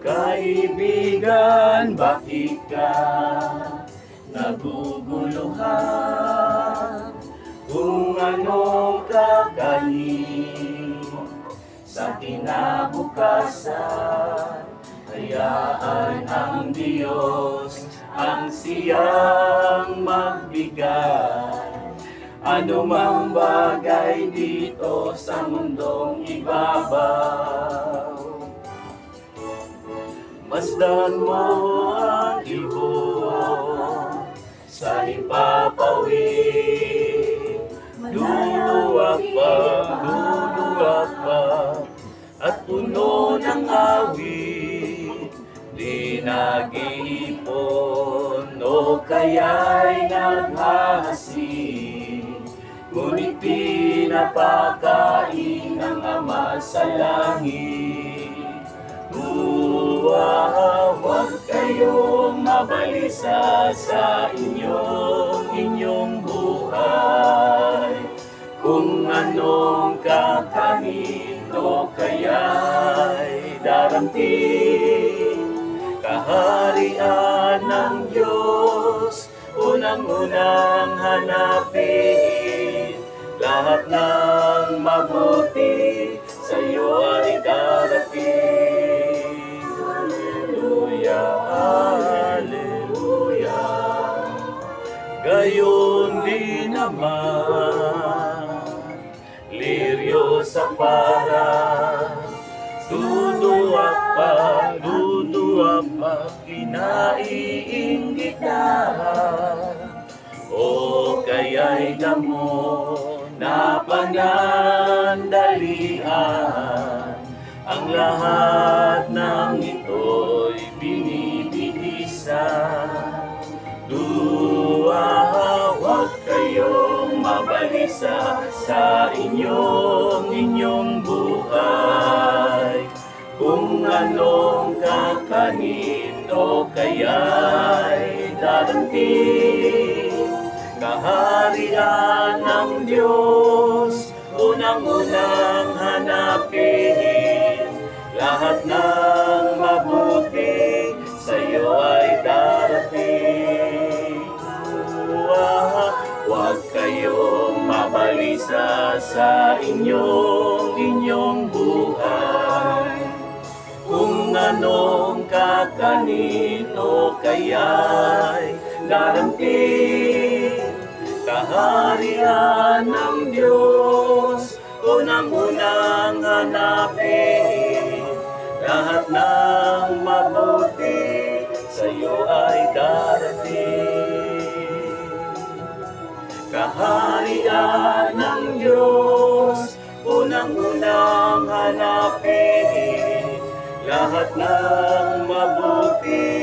Kaibigan, bakit ka naguguluhan? Kung anong kakanin sa kinabukasan, hayaan ang Diyos ang siyang magbigay. Ano mang bagay dito sa mundong ibabaw, masdan mo ang ibon sa ipapawid. Luluwag pa, at puno ng awit. Di nag-iipon o kaya'y naghahasik, ngunit pinapakain ng Ama sa langit. Huwag kayong mabalisa sa inyong buhay. Kung anong kakanin o kaya'y daramtin, kaharian ng Diyos unang-unang hanapin. Lahat ng mabuti sa iyo ay darating. Hallelujah, hallelujah. Gayon din naman, liryo sa para, duduwag pa, kinaiinggitan. O kaya'y damo na panandalian, ang lahat ng ito'y binibihisan. Huwag kayong mabalisa sa inyong buhay. Kung anong kakanin o kaya'y daramtin, kaharian ng Diyos unang-unang hanapin. Lahat ng mabuti sa iyo ay darating. Huwag kayong mabalisa sa inyong buhay. Kung anong kakanin o kaya'y daramtin, kaharian ng Diyos unang-unang hanapin. Lahat ng mabuti sa iyo ay darating. Kaharian ng Diyos unang-unang hanapin. Lahat ng mabuti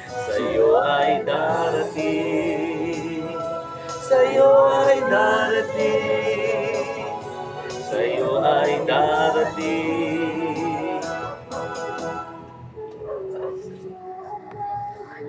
sa iyo ay darating. Sa iyo ay darating.